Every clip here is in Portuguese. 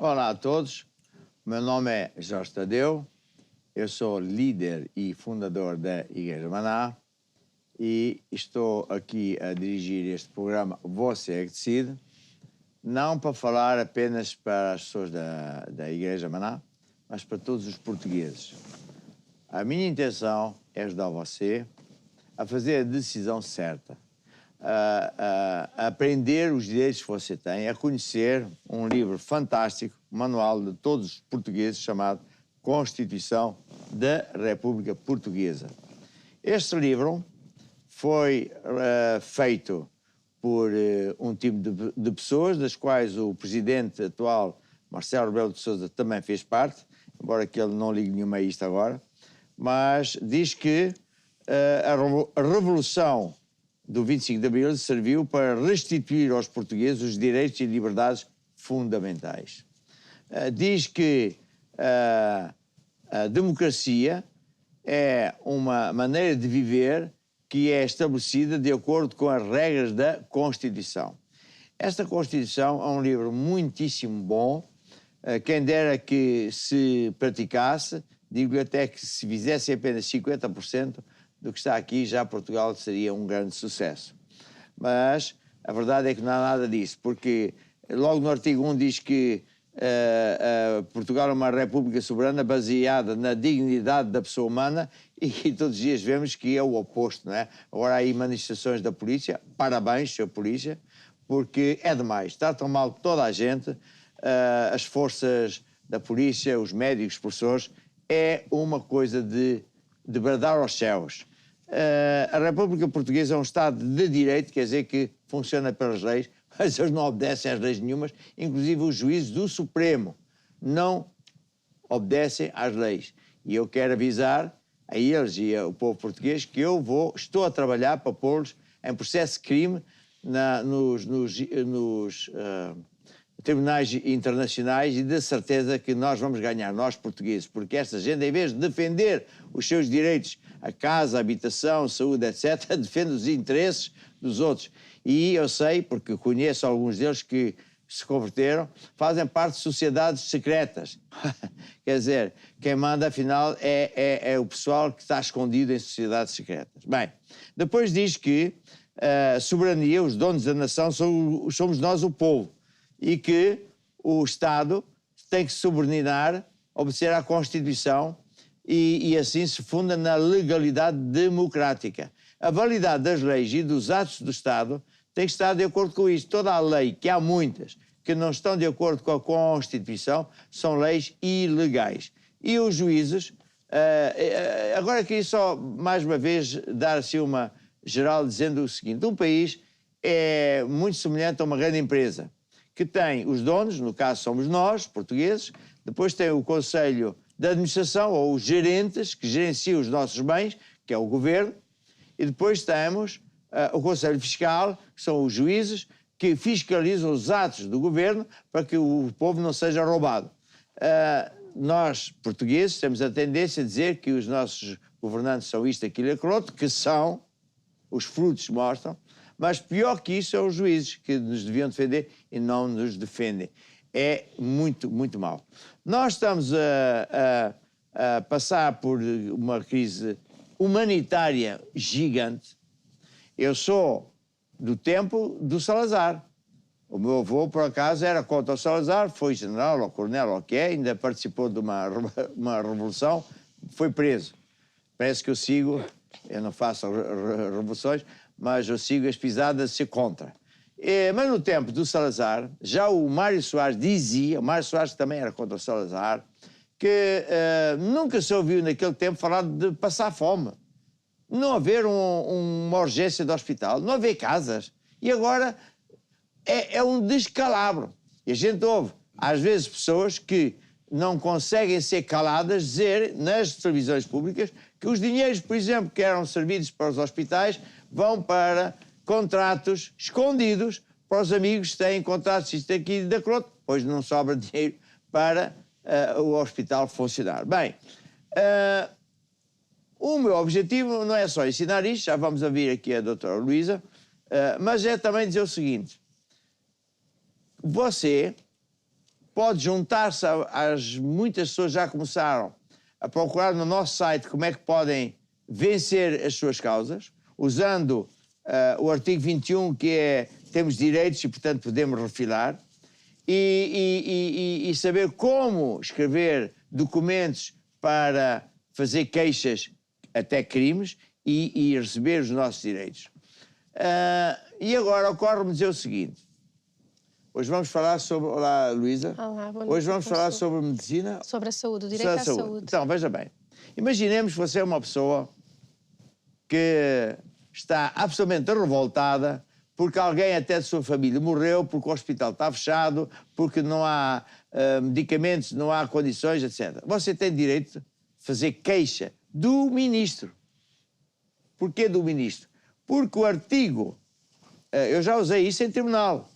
Olá a todos, meu nome é Jorge Tadeu, eu sou líder e fundador da Igreja Maná e estou aqui a dirigir este programa Você é que Decide, não para falar apenas para as pessoas da Igreja Maná, mas para todos os portugueses. A minha intenção é ajudar você a fazer a decisão certa, a aprender os direitos que você tem, a conhecer um livro fantástico, manual de todos os portugueses, chamado Constituição da República Portuguesa. Este livro foi feito por um time de pessoas, das quais o presidente atual, Marcelo Rebelo de Sousa, também fez parte, embora que ele não ligue nenhuma a isto agora, mas diz que a Revolução do 25 de Abril serviu para restituir aos portugueses os direitos e liberdades fundamentais. Diz que a democracia é uma maneira de viver que é estabelecida de acordo com as regras da Constituição. Esta Constituição é um livro muitíssimo bom, quem dera que se praticasse, digo-lhe até que se fizesse apenas 50% do que está aqui, já Portugal seria um grande sucesso. Mas a verdade é que não há nada disso, porque logo no artigo 1 diz que Portugal é uma república soberana baseada na dignidade da pessoa humana e todos os dias vemos que é o oposto, não é? Agora há aí manifestações da polícia, parabéns, Sr. Polícia, porque é demais, tratam mal toda a gente, as forças da polícia, os médicos, os professores, é uma coisa de bradar aos céus. A República Portuguesa é um Estado de Direito, quer dizer que funciona pelas leis, mas eles não obedecem às leis nenhumas, inclusive os juízes do Supremo não obedecem às leis. E eu quero avisar a eles e ao povo português que estou a trabalhar para pô-los em processo de crime nos tribunais internacionais e de certeza que nós vamos ganhar, nós portugueses, porque esta gente, em vez de defender os seus direitos, a casa, a habitação, saúde, etc., defende os interesses dos outros. E eu sei, porque conheço alguns deles que se converteram, fazem parte de sociedades secretas. Quer dizer, quem manda, afinal, é o pessoal que está escondido em sociedades secretas. Bem, depois diz que a soberania, os donos da nação, somos nós, o povo, e que o Estado tem que se subordinar, obedecer à Constituição e assim se funda na legalidade democrática. A validade das leis e dos atos do Estado tem que estar de acordo com isso. Toda a lei, que há muitas, que não estão de acordo com a Constituição, são leis ilegais. E os juízes... agora queria só, mais uma vez, dar assim uma geral dizendo o seguinte. Um país é muito semelhante a uma grande empresa, que tem os donos, no caso somos nós, portugueses, depois tem o Conselho de Administração, ou os gerentes, que gerenciam os nossos bens, que é o Governo, e depois temos o Conselho Fiscal, que são os juízes, que fiscalizam os atos do Governo para que o povo não seja roubado. Nós, portugueses, temos a tendência a dizer que os nossos governantes são isto, aquilo e aquilo outro, que são, os frutos mostram, mas pior que isso são os juízes, que nos deviam defender e não nos defendem. É muito, muito mau. Nós estamos a passar por uma crise humanitária gigante. Eu sou do tempo do Salazar. O meu avô, por acaso, era contra o Salazar, foi general ou coronel ou o que é, ainda participou de uma revolução, foi preso. Parece que eu não faço revoluções, mas eu sigo as pisadas de ser contra. Mas no tempo do Salazar, já o Mário Soares dizia, o Mário Soares também era contra o Salazar, que nunca se ouviu naquele tempo falar de passar fome. Não haver uma urgência de hospital, não haver casas. E agora é um descalabro. E a gente ouve, às vezes, pessoas que não conseguem ser caladas dizer nas televisões públicas que os dinheiros, por exemplo, que eram servidos para os hospitais vão para contratos escondidos para os amigos que têm contratos isto aqui e daquilo outro, pois não sobra dinheiro para o hospital funcionar. Bem, o meu objetivo não é só ensinar isto, já vamos ouvir aqui a doutora Luísa, mas é também dizer o seguinte: você pode juntar-se às muitas pessoas já começaram a procurar no nosso site como é que podem vencer as suas causas, usando o artigo 21, que é temos direitos e, portanto, podemos refilar, e saber como escrever documentos para fazer queixas até crimes e receber os nossos direitos. E agora ocorre-me dizer o seguinte. Hoje vamos falar sobre... Olá, Luísa. Olá, boa noite. Hoje vamos falar sobre medicina. Sobre a saúde, o direito à saúde. Então, veja bem. Imaginemos que você é uma pessoa que está absolutamente revoltada porque alguém até de sua família morreu, porque o hospital está fechado, porque não há medicamentos, não há condições, etc. Você tem direito de fazer queixa do ministro. Porquê do ministro? Porque o artigo... eu já usei isso em tribunal.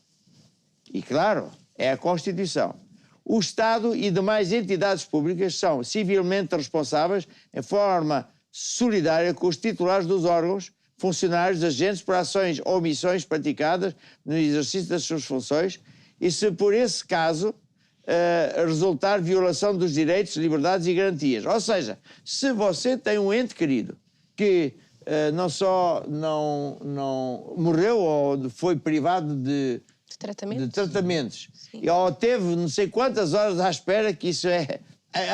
E, claro, é a Constituição. O Estado e demais entidades públicas são civilmente responsáveis em forma solidária com os titulares dos órgãos, funcionários, agentes por ações ou omissões praticadas no exercício das suas funções e se por esse caso resultar violação dos direitos, liberdades e garantias. Ou seja, se você tem um ente querido que não só não morreu ou foi privado de tratamentos. Ou teve não sei quantas horas à espera, que isso é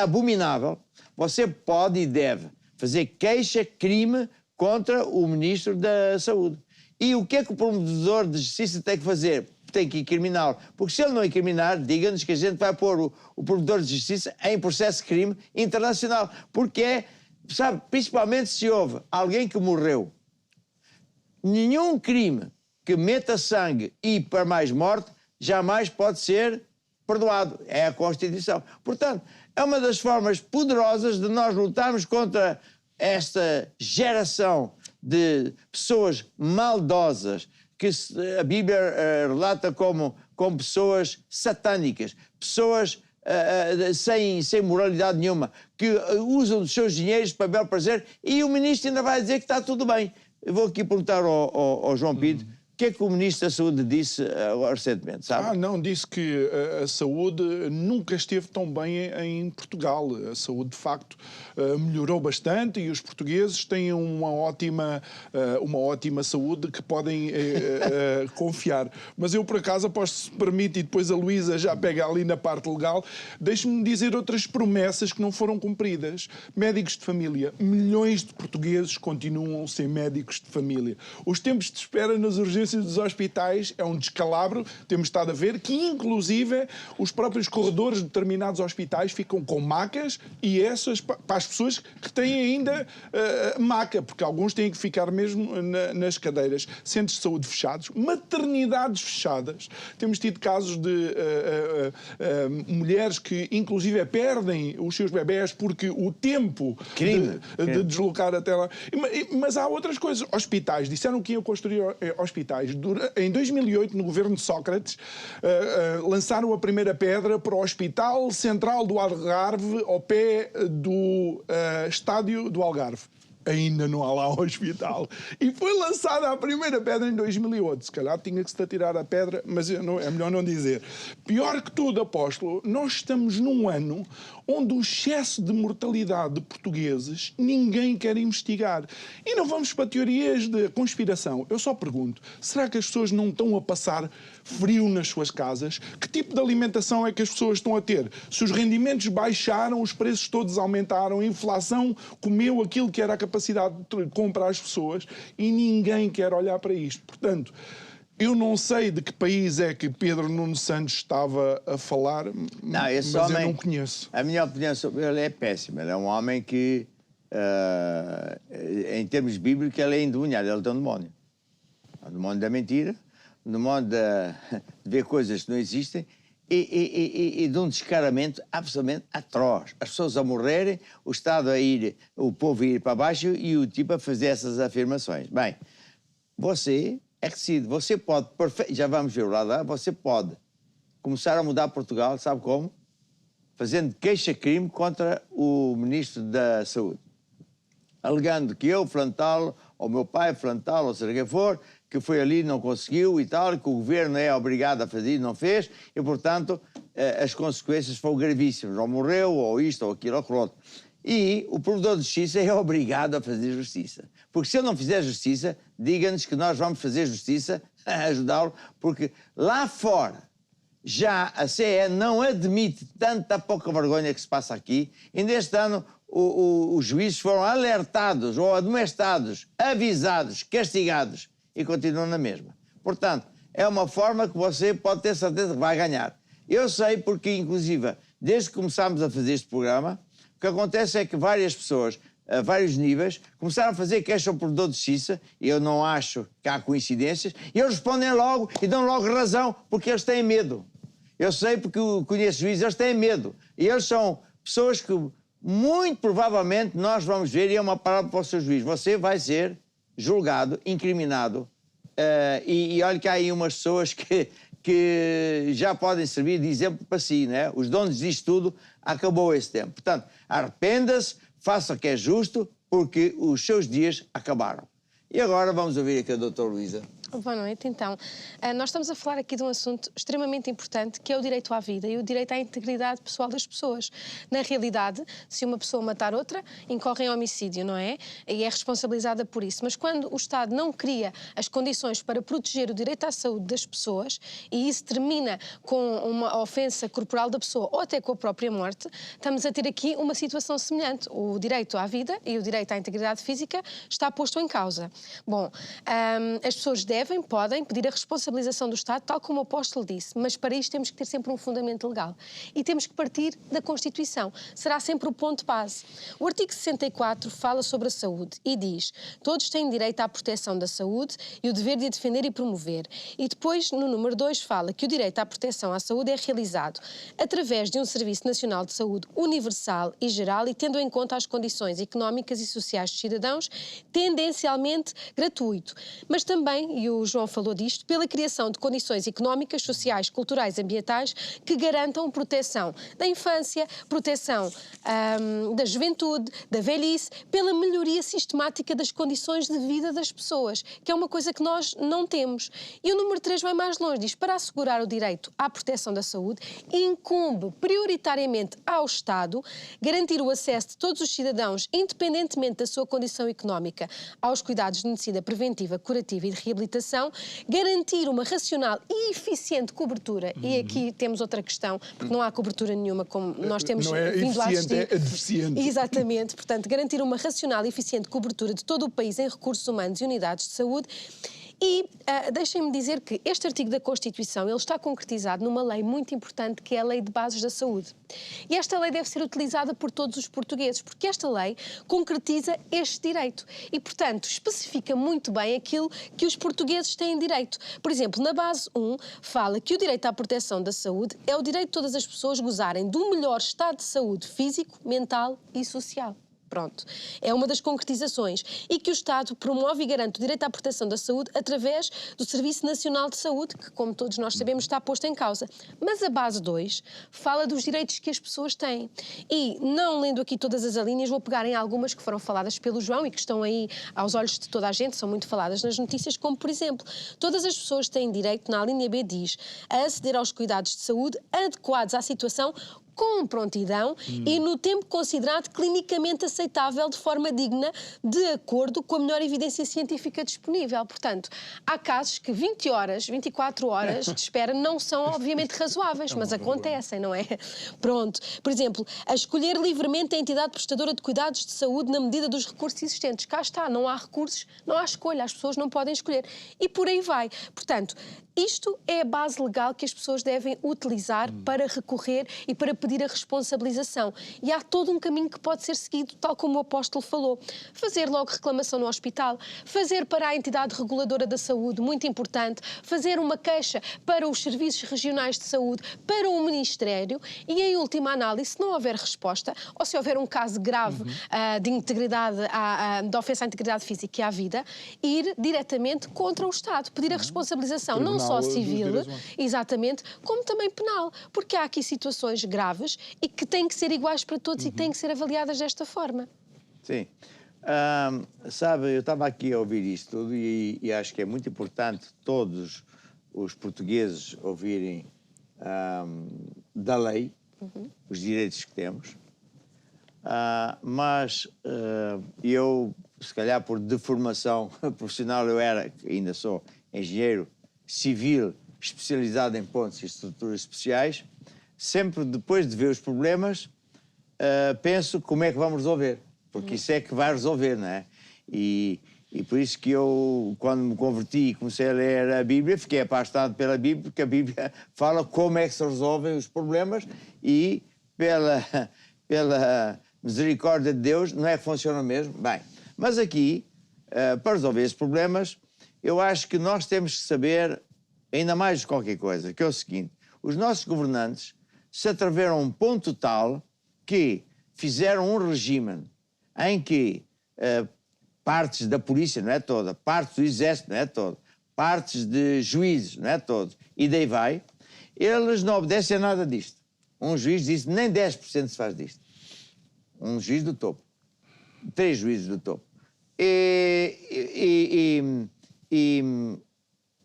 abominável, você pode e deve fazer queixa-crime contra o Ministro da Saúde. E o que é que o promotor de justiça tem que fazer? Tem que incriminá-lo. Porque se ele não incriminar, diga-nos que a gente vai pôr o promotor de justiça em processo de crime internacional. Porque sabe, principalmente se houve alguém que morreu. Nenhum crime que meta sangue e para mais morte jamais pode ser perdoado. É a Constituição. Portanto, é uma das formas poderosas de nós lutarmos contra esta geração de pessoas maldosas que a Bíblia relata como pessoas satânicas, pessoas sem moralidade nenhuma, que usam os seus dinheiros para bel prazer, e o ministro ainda vai dizer que está tudo bem. Eu vou aqui perguntar ao João Pinto, o que é que o Ministro da Saúde disse recentemente, sabe? Não, disse que a saúde nunca esteve tão bem em Portugal. A saúde, de facto, melhorou bastante e os portugueses têm uma ótima saúde que podem confiar. Mas eu, por acaso, aposto, se permite, e depois a Luísa já pega ali na parte legal, deixe-me dizer outras promessas que não foram cumpridas. Médicos de família. Milhões de portugueses continuam sem médicos de família. Os tempos de espera nas urgências dos hospitais é um descalabro, temos estado a ver, que inclusive os próprios corredores de determinados hospitais ficam com macas e essas para as pessoas que têm ainda maca, porque alguns têm que ficar mesmo nas cadeiras. Centros de saúde fechados, maternidades fechadas. Temos tido casos de mulheres que inclusive perdem os seus bebés porque o tempo de deslocar até lá. Mas há outras coisas. Hospitais. Disseram que iam construir hospitais. Em 2008, no governo de Sócrates, lançaram a primeira pedra para o Hospital Central do Algarve, ao pé do estádio do Algarve. Ainda não há lá um hospital. E foi lançada a primeira pedra em 2008. Se calhar tinha que se atirar a pedra, mas é melhor não dizer. Pior que tudo, apóstolo, nós estamos num ano onde o excesso de mortalidade de portugueses ninguém quer investigar. E não vamos para teorias de conspiração. Eu só pergunto, será que as pessoas não estão a passar frio nas suas casas? Que tipo de alimentação é que as pessoas estão a ter? Se os rendimentos baixaram, os preços todos aumentaram, a inflação comeu aquilo que era a capacidade de comprar as pessoas e ninguém quer olhar para isto. Portanto, eu não sei de que país é que Pedro Nuno Santos estava a falar, mas homem, eu não conheço. A minha opinião sobre ele é péssima. Ele é um homem que, em termos bíblicos, ele é endemoniado, ele é um demónio. É um demónio da mentira, um demónio de ver coisas que não existem e de um descaramento absolutamente atroz. As pessoas a morrerem, o Estado a ir, o povo a ir para baixo e o tipo a fazer essas afirmações. Bem, você é que decide, você pode, já vamos ver o lado lá, você pode começar a mudar Portugal, sabe como? Fazendo queixa-crime contra o Ministro da Saúde. Alegando que eu, Flantalo, ou meu pai, Flantalo, ou seja quem for, que foi ali, não conseguiu e tal, que o governo é obrigado a fazer e não fez, e, portanto, as consequências foram gravíssimas, ou morreu, ou isto, ou aquilo, ou aquilo outro. E o provedor de justiça é obrigado a fazer justiça. Porque se ele não fizer justiça, diga-nos que nós vamos fazer justiça, ajudá-lo, porque lá fora já a CE não admite tanta pouca vergonha que se passa aqui. E neste ano os juízes foram alertados ou admoestados, avisados, castigados e continuam na mesma. Portanto, é uma forma que você pode ter certeza que vai ganhar. Eu sei porque, inclusive, desde que começámos a fazer este programa, o que acontece é que várias pessoas, a vários níveis, começaram a fazer queixa ao provedor de justiça, e eu não acho que há coincidências, e eles respondem logo e dão logo razão, porque eles têm medo. Eu sei porque conheço juízes, eles têm medo. E eles são pessoas que, muito provavelmente, nós vamos ver, e é uma palavra para o seu juiz, você vai ser julgado, incriminado, e olha que há aí umas pessoas que já podem servir de exemplo para si, né? Os donos disto tudo, acabou esse tempo. Portanto, arrependa-se, faça o que é justo, porque os seus dias acabaram. E agora vamos ouvir aqui a doutora Luísa. Boa noite, então. Nós estamos a falar aqui de um assunto extremamente importante, que é o direito à vida e o direito à integridade pessoal das pessoas. Na realidade, se uma pessoa matar outra, incorre em homicídio, não é? E é responsabilizada por isso. Mas quando o Estado não cria as condições para proteger o direito à saúde das pessoas, e isso termina com uma ofensa corporal da pessoa ou até com a própria morte, estamos a ter aqui uma situação semelhante. O direito à vida e o direito à integridade física está posto em causa. Bom, as pessoas podem pedir a responsabilização do Estado, tal como o apóstolo disse, mas para isto temos que ter sempre um fundamento legal. E temos que partir da Constituição. Será sempre o ponto base. O artigo 64 fala sobre a saúde e diz: todos têm direito à proteção da saúde e o dever de a defender e promover. E depois, no número 2, fala que o direito à proteção à saúde é realizado através de um Serviço Nacional de Saúde universal e geral e tendo em conta as condições económicas e sociais dos cidadãos, tendencialmente gratuito. Mas também, e o João falou disto, pela criação de condições económicas, sociais, culturais e ambientais que garantam proteção da infância, proteção da juventude, da velhice, pela melhoria sistemática das condições de vida das pessoas, que é uma coisa que nós não temos. E o número 3 vai mais longe, diz: para assegurar o direito à proteção da saúde, incumbe prioritariamente ao Estado garantir o acesso de todos os cidadãos, independentemente da sua condição económica, aos cuidados de medicina preventiva, curativa e de reabilitação, garantir uma racional e eficiente cobertura. E aqui temos outra questão, porque não há cobertura nenhuma, como nós temos não é vindo a eficiente, assistir. é deficiente. Exatamente. Portanto, garantir uma racional e eficiente cobertura de todo o país em recursos humanos e unidades de saúde. E deixem-me dizer que este artigo da Constituição ele está concretizado numa lei muito importante, que é a Lei de Bases da Saúde. E esta lei deve ser utilizada por todos os portugueses, porque esta lei concretiza este direito e, portanto, especifica muito bem aquilo que os portugueses têm direito. Por exemplo, na base 1, fala que o direito à proteção da saúde é o direito de todas as pessoas gozarem do melhor estado de saúde físico, mental e social. Pronto. É uma das concretizações. E que o Estado promove e garante o direito à proteção da saúde através do Serviço Nacional de Saúde, que, como todos nós sabemos, está posto em causa. Mas a base 2 fala dos direitos que as pessoas têm. E, não lendo aqui todas as alíneas, vou pegar em algumas que foram faladas pelo João e que estão aí aos olhos de toda a gente, são muito faladas nas notícias, como, por exemplo, todas as pessoas têm direito, na linha B diz, a aceder aos cuidados de saúde adequados à situação com prontidão e no tempo considerado clinicamente aceitável de forma digna, de acordo com a melhor evidência científica disponível. Portanto, há casos que 20 horas, 24 horas de espera não são obviamente razoáveis, mas acontecem, não é? Pronto. Por exemplo, a escolher livremente a entidade prestadora de cuidados de saúde na medida dos recursos existentes. Cá está, não há recursos, não há escolha, as pessoas não podem escolher. E por aí vai. Portanto, isto é a base legal que as pessoas devem utilizar para recorrer e para pedir a responsabilização. E há todo um caminho que pode ser seguido, tal como o apóstolo falou. Fazer logo reclamação no hospital, fazer para a entidade reguladora da saúde, muito importante, fazer uma queixa para os serviços regionais de saúde, para o Ministério e, em última análise, se não houver resposta, ou se houver um caso grave de integridade, de ofensa à integridade física e à vida, ir diretamente contra o Estado, pedir a responsabilização, não só civil, exatamente, como também penal, porque há aqui situações graves e que têm que ser iguais para todos e têm que ser avaliadas desta forma. Sim. Sabe, eu estava aqui a ouvir isto tudo e acho que é muito importante todos os portugueses ouvirem da lei, os direitos que temos, mas eu, se calhar por deformação profissional, ainda sou engenheiro civil especializado em pontes e estruturas especiais, sempre depois de ver os problemas, penso como é que vamos resolver, porque isso é que vai resolver, não é? E por isso que eu, quando me converti e comecei a ler a Bíblia, fiquei apaixonado pela Bíblia, porque a Bíblia fala como é que se resolvem os problemas e pela misericórdia de Deus, não é que funciona mesmo? Bem, mas aqui, para resolver esses problemas, eu acho que nós temos que saber, ainda mais de qualquer coisa, que é o seguinte: os nossos governantes se atreveram a um ponto tal que fizeram um regime em que partes da polícia, não é toda, partes do exército, não é toda, partes de juízes, não é todos, e daí vai, eles não obedecem a nada disto. Um juiz disse nem 10% se faz disto. Um juiz do topo. 3 juízes do topo. E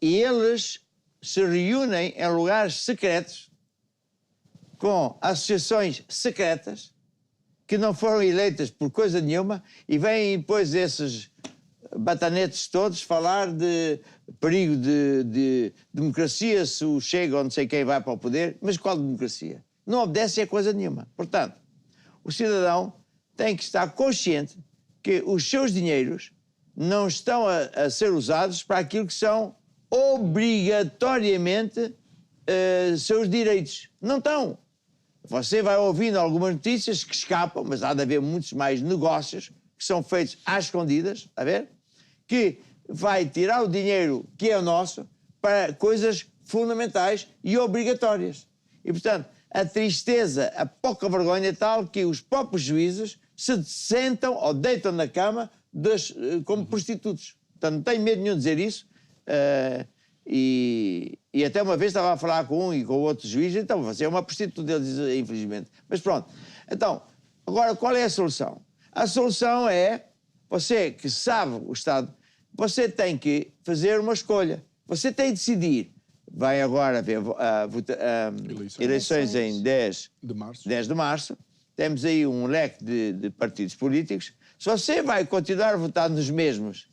eles se reúnem em lugares secretos com associações secretas que não foram eleitas por coisa nenhuma e vêm depois esses batanetes todos falar de perigo de democracia, se o Chega ou não sei quem vai para o poder. Mas qual democracia? Não obedece a coisa nenhuma. Portanto, o cidadão tem que estar consciente que os seus dinheiros não estão a ser usados para aquilo que são obrigatoriamente seus direitos. Não estão. Você vai ouvindo algumas notícias que escapam, mas há de haver muitos mais negócios que são feitos às escondidas, está a ver? Que vai tirar o dinheiro que é o nosso para coisas fundamentais e obrigatórias. E, portanto, a tristeza, a pouca vergonha é tal que os próprios juízes se sentam ou deitam na cama como prostitutos. Portanto, não tenho medo nenhum de dizer isso. E até uma vez estava a falar com um e com o outro juiz, então você é uma prostituta, ele diz, infelizmente. Mas pronto. Então, agora qual é a solução? A solução é, você que sabe o Estado, você tem que fazer uma escolha. Você tem de decidir. Vai agora haver eleições em 10 de março. Temos aí um leque de partidos políticos. Se você vai continuar a votar nos mesmos,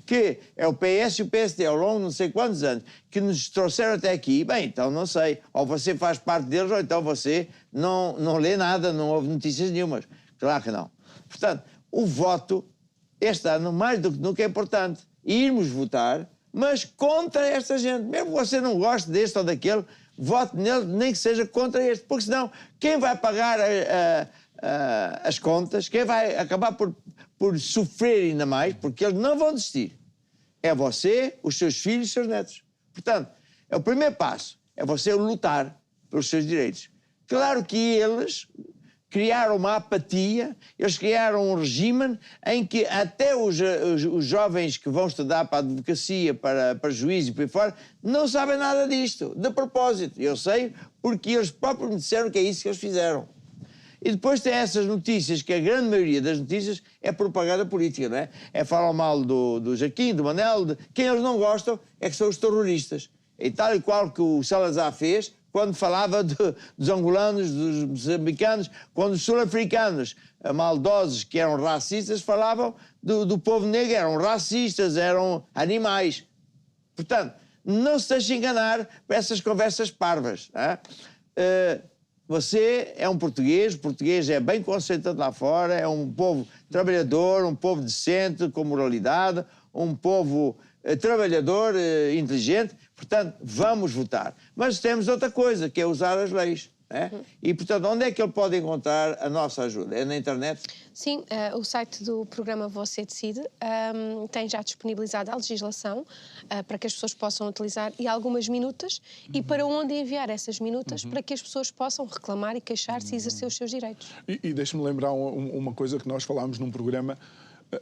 que é o PS e o PSD ao longo de não sei quantos anos, que nos trouxeram até aqui, bem, então não sei. Ou você faz parte deles, ou então você não lê nada, não ouve notícias nenhumas. Claro que não. Portanto, o voto, este ano, mais do que nunca é importante. Irmos votar, mas contra esta gente. Mesmo que você não goste deste ou daquele, vote nele, nem que seja contra este. Porque senão, quem vai pagar as contas, quem vai acabar por sofrer ainda mais, porque eles não vão desistir, é você, os seus filhos e os seus netos. Portanto, é o primeiro passo, é você lutar pelos seus direitos. Claro que eles criaram uma apatia, eles criaram um regime em que até os jovens que vão estudar para a advocacia, para juízo e por aí fora, não sabem nada disto, de propósito. Eu sei porque eles próprios me disseram que é isso que eles fizeram. E depois tem essas notícias, que a grande maioria das notícias é propaganda política, não é? É falar mal do Jaquim, do Manel, quem eles não gostam é que são os terroristas. E tal e qual que o Salazar fez quando falava dos angolanos, dos moçambicanos, quando os sul-africanos, maldosos que eram racistas, falavam do povo negro, eram racistas, eram animais. Portanto, não se deixe enganar por essas conversas parvas. Você é um português, o português é bem conceituado lá fora, é um povo trabalhador, um povo decente, com moralidade, um povo trabalhador, inteligente. Portanto, vamos votar. Mas temos outra coisa, que é usar as leis. E, portanto, onde é que ele pode encontrar a nossa ajuda? É na internet? Sim, o site do programa Você Decide tem já disponibilizado a legislação para que as pessoas possam utilizar e algumas minutas e para onde enviar essas minutas para que as pessoas possam reclamar e queixar-se e exercer os seus direitos. E deixe-me lembrar uma coisa que nós falámos num programa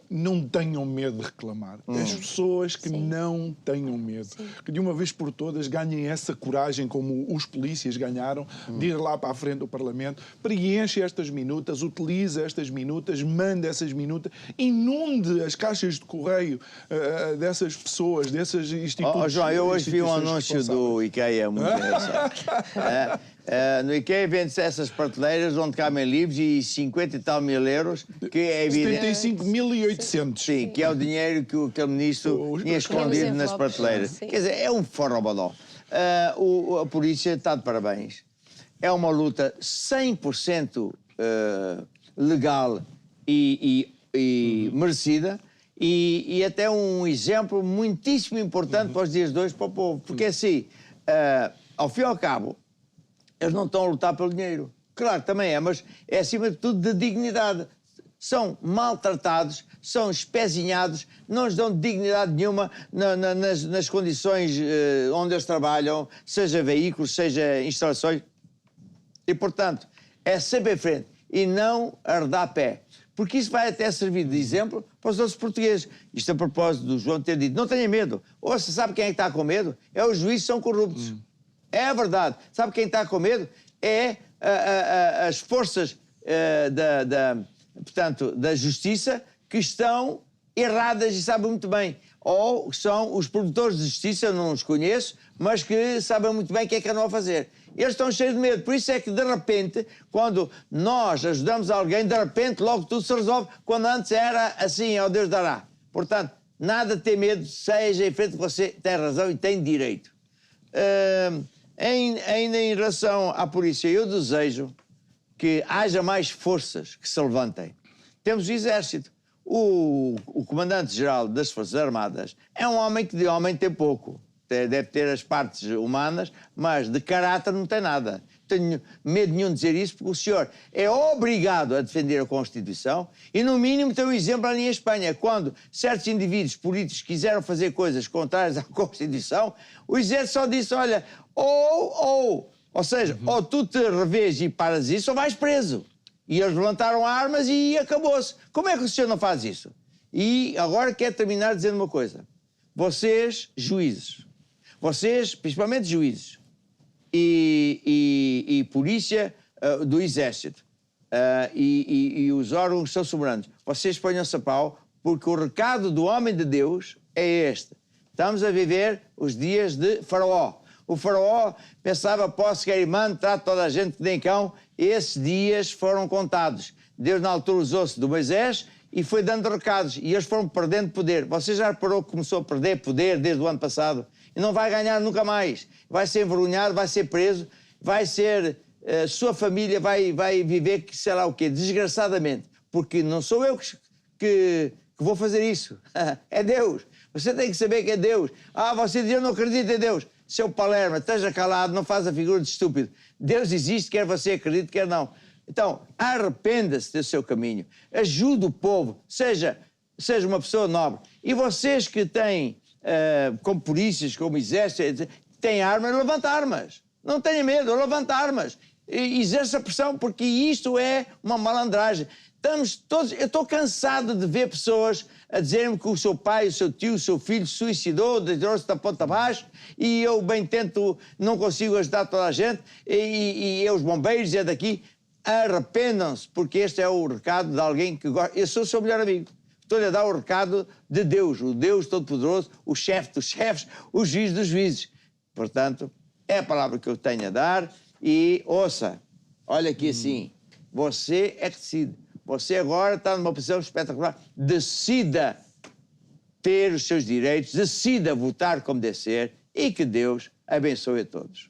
não tenham medo de reclamar. As pessoas que não tenham medo. Que de uma vez por todas ganhem essa coragem, como os polícias ganharam, de ir lá para a frente do Parlamento, preenche estas minutas, utilize estas minutas, mande essas minutas, inunde as caixas de correio dessas pessoas, desses institutos. João, eu hoje vi um anúncio do IKEA muito engraçado. No IKEA vende-se essas prateleiras onde cabem livros e 50 e tal mil euros, que é evidente... 75.800. Sim, que é o dinheiro que aquele ministro tinha escondido nas prateleiras. Sim. Quer dizer, é um forrobodó. A polícia está de parabéns. É uma luta 100% legal e merecida, e até um exemplo muitíssimo importante para os dias de hoje para o povo. Porque assim, ao fim e ao cabo, eles não estão a lutar pelo dinheiro. Claro, também é, mas é acima de tudo de dignidade. São maltratados, são espezinhados, não lhes dão dignidade nenhuma nas condições onde eles trabalham, seja veículos, seja instalações. E, portanto, é sempre em frente e não arredar pé. Porque isso vai até servir de exemplo para os outros portugueses. Isto a propósito do João ter dito, não tenha medo. Ou você sabe quem é que está com medo? É os juízes que são corruptos. É a verdade. Sabe quem está com medo? É as forças portanto, da justiça que estão erradas e sabem muito bem. Ou são os produtores de justiça, eu não os conheço, mas que sabem muito bem o que é que andam a fazer. Eles estão cheios de medo. Por isso é que, de repente, quando nós ajudamos alguém, de repente, logo tudo se resolve, quando antes era assim, ao Deus dará. Portanto, nada de ter medo, seja em frente, você tem razão e tem direito. Ainda em relação à polícia, eu desejo que haja mais forças que se levantem. Temos o Exército. O Comandante-Geral das Forças Armadas é um homem que de homem tem pouco. Deve ter as partes humanas, mas de caráter não tem nada. Tenho medo nenhum de dizer isso, porque o senhor é obrigado a defender a Constituição e, no mínimo, tem um exemplo ali em Espanha. Quando certos indivíduos políticos quiseram fazer coisas contrárias à Constituição, o Exército só disse, olha, ou seja, ou tu te revês e paras isso, ou vais preso. E eles levantaram armas e acabou-se. Como é que o senhor não faz isso? E agora quero terminar dizendo uma coisa. Vocês, juízes, vocês, principalmente juízes, e polícia do Exército, e os órgãos que são soberanos, vocês ponham-se a pau, porque o recado do homem de Deus é este. Estamos a viver os dias de Faraó. O Faraó pensava, posso, quer e mando, trata toda a gente que nem cão. Esses dias foram contados. Deus, na altura, usou-se do Moisés e foi dando recados. E eles foram perdendo poder. Você já reparou que começou a perder poder desde o ano passado? E não vai ganhar nunca mais. Vai ser envergonhado, vai ser preso, vai ser... sua família vai viver, sei lá o quê, desgraçadamente. Porque não sou eu que vou fazer isso. É Deus. Você tem que saber que é Deus. Você diz, eu não acredito em Deus. Seu Palermo, esteja calado, não faz a figura de estúpido. Deus existe, quer você acredite, quer não. Então, arrependa-se do seu caminho. Ajude o povo, seja uma pessoa nobre. E vocês que têm, como polícias, como exército, têm armas, levanta armas. Não tenha medo, levanta armas. E exerça pressão, porque isto é uma malandragem. Estamos todos... Eu estou cansado de ver pessoas a dizerem-me que o seu pai, o seu tio, o seu filho se suicidou, detirou-se da ponta abaixo, e eu bem tento, não consigo ajudar toda a gente, e os bombeiros é daqui. Arrependam-se, porque este é o recado de alguém que gosta. Eu sou o seu melhor amigo. Estou-lhe a dar o recado de Deus, o Deus Todo-Poderoso, o chefe dos chefes, o juiz dos juízes. Portanto, é a palavra que eu tenho a dar. E ouça, olha aqui assim, você é que decide. Você agora está numa posição espetacular. Decida ter os seus direitos, decida votar como deve ser e que Deus abençoe a todos.